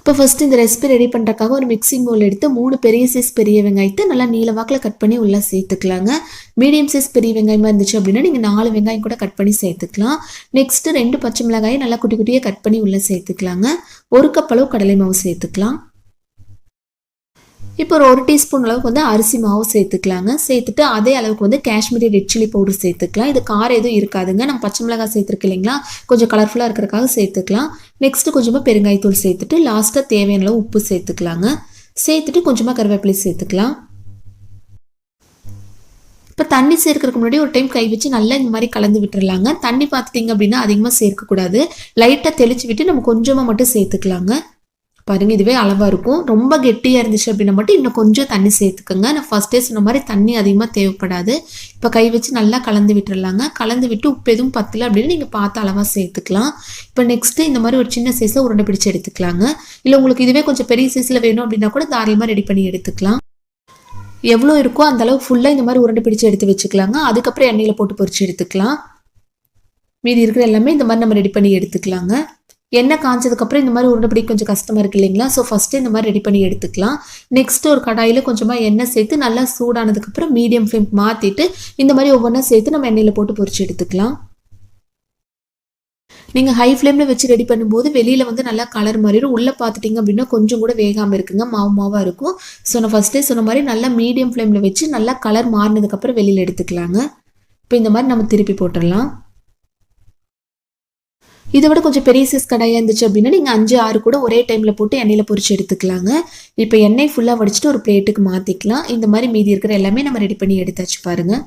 இப்போ ஃபஸ்ட்டு இந்த recipe ready பண்ணுறக்காக ஒரு மிக்சிங் பவுல் எடுத்து 3 பெரிய சைஸ் பெரிய வெங்காயத்தை நல்லா நீல வாக்கில் கட் பண்ணி உள்ளே சேர்த்துக்கலாங்க. மீடியம் சைஸ் பெரிய வெங்காயமாக இருந்துச்சு அப்படின்னா நீங்கள் 4 வெங்காயம் கூட கட் பண்ணி சேர்த்துக்கலாம். நெக்ஸ்ட்டு 2 பச்சை மிளகாயை நல்லா குட்டி குட்டியாக கட் பண்ணி உள்ளே சேர்த்துக்கலாங்க. 1 கப் அளவு கடலை மாவு சேர்த்துக்கலாம். இப்போ ஒரு 1 டீஸ்பூன் அளவுக்கு வந்து அரிசி மாவு சேர்த்துக்கலாங்க. சேர்த்துட்டு அதே அளவுக்கு வந்து காஷ்மீரி ரெட் சில்லி பவுடர் சேர்த்துக்கலாம். இது காரம் எதுவும் இருக்காதுங்க. நம்ம பச்சை மிளகாய் சேர்த்துருக்கு இல்லைங்களா, கொஞ்சம் கலர்ஃபுல்லாக இருக்கிறதுக்காக சேர்த்துக்கலாம். நெக்ஸ்ட்டு கொஞ்சமாக பெருங்காயத்தூள் சேர்த்துட்டு லாஸ்ட்டாக தேவையான அளவு உப்பு சேர்த்துக்கலாங்க. சேர்த்துட்டு கொஞ்சமாக கருவேப்பிலை சேர்த்துக்கலாம். இப்போ தண்ணி சேர்க்கறதுக்கு முன்னாடி ஒரு டைம் கை வச்சு நல்லா இந்த மாதிரி கலந்து விட்டுறலாங்க. தண்ணி பார்த்துட்டிங்க அப்படின்னா அதிகமாக சேர்க்கக்கூடாது. லைட்டாக தெளிச்சு விட்டு நம்ம கொஞ்சமாக மட்டும் சேர்த்துக்கலாங்க. பாருங்க, இதுவே அளவாக இருக்கும். ரொம்ப கெட்டியாக இருந்துச்சு அப்படின்னா மட்டும் இன்னும் கொஞ்சம் தண்ணி சேர்த்துக்கோங்க. நான் ஃபஸ்ட்டே சொன்ன மாதிரி தண்ணி அதிகமாக தேவைப்படாது. இப்போ கை வச்சு நல்லா கலந்து விட்டுறலாங்க. கலந்து விட்டு உப்பு எதுவும் பத்தலை அப்படின்னு நீங்கள் பார்த்து அளவாக சேர்த்துக்கலாம். இப்போ நெக்ஸ்ட்டு இந்த மாதிரி ஒரு சின்ன சைஸை உருண்டை பிடிச்சி எடுத்துக்கலாங்க. இல்லை உங்களுக்கு இதுவே கொஞ்சம் பெரிய சைஸில் வேணும் அப்படின்னா கூட தாராளமாக ரெடி பண்ணி எடுத்துக்கலாம். எவ்வளோ இருக்கோ அந்த அளவு ஃபுல்லாக இந்த மாதிரி உருண்டை பிடிச்சி எடுத்து வச்சுக்கலாங்க. அதுக்கப்புறம் எண்ணெயில் போட்டு பொரிச்சு எடுத்துக்கலாம். மீதி இருக்கிற எல்லாமே இந்த மாதிரி நம்ம ரெடி பண்ணி எடுத்துக்கலாங்க. எண்ணெய் காய்ச்சதுக்கப்புறம் இந்த மாதிரி உருண்டை பிடிக்க கொஞ்சம் கஷ்டமாக இருக்குது இல்லைங்களா, ஸோ ஃபஸ்ட்டு இந்த மாதிரி ரெடி பண்ணி எடுத்துக்கலாம். நெக்ஸ்ட்டு ஒரு கடாயில் கொஞ்சமாக எண்ணெய் சேர்த்து நல்லா சூடானதுக்கப்புறம் மீடியம் ஃப்ளேம் மாற்றிட்டு இந்த மாதிரி ஒவ்வொன்றா சேர்த்து நம்ம எண்ணெயில் போட்டு பொரிச்சு எடுத்துக்கலாம். நீங்கள் ஹை ஃப்ளேமில் வச்சு ரெடி பண்ணும்போது வெளியில் வந்து நல்லா கலர் மாறிடும். உள்ளே பார்த்துட்டிங்க அப்படின்னா கொஞ்சம் கூட வேகாமல் இருக்குங்க, மாவாக இருக்கும். ஸோ நான் ஃபஸ்ட்டே சொன்ன மாதிரி நல்லா மீடியம் ஃப்ளேமில் வச்சு நல்லா கலர் மாறினதுக்கப்புறம் வெளியில் எடுத்துக்கலாங்க. இப்போ இந்த மாதிரி நம்ம திருப்பி போட்டுடலாம். இதை விட கொஞ்சம் பெரிய சைஸ் கடாயாக இருந்துச்சு அப்படின்னா நீங்கள் 5-6 கூட ஒரே டைமில் போட்டு எண்ணெயில் பொரிச்சு எடுத்துக்கலாங்க. இப்போ எண்ணெய் ஃபுல்லாக வடிச்சிட்டு ஒரு பிளேட்டுக்கு மாற்றிக்கலாம். இந்த மாதிரி மீதி இருக்கிற எல்லாமே நம்ம ரெடி பண்ணி எடுத்தாச்சு பாருங்கள்.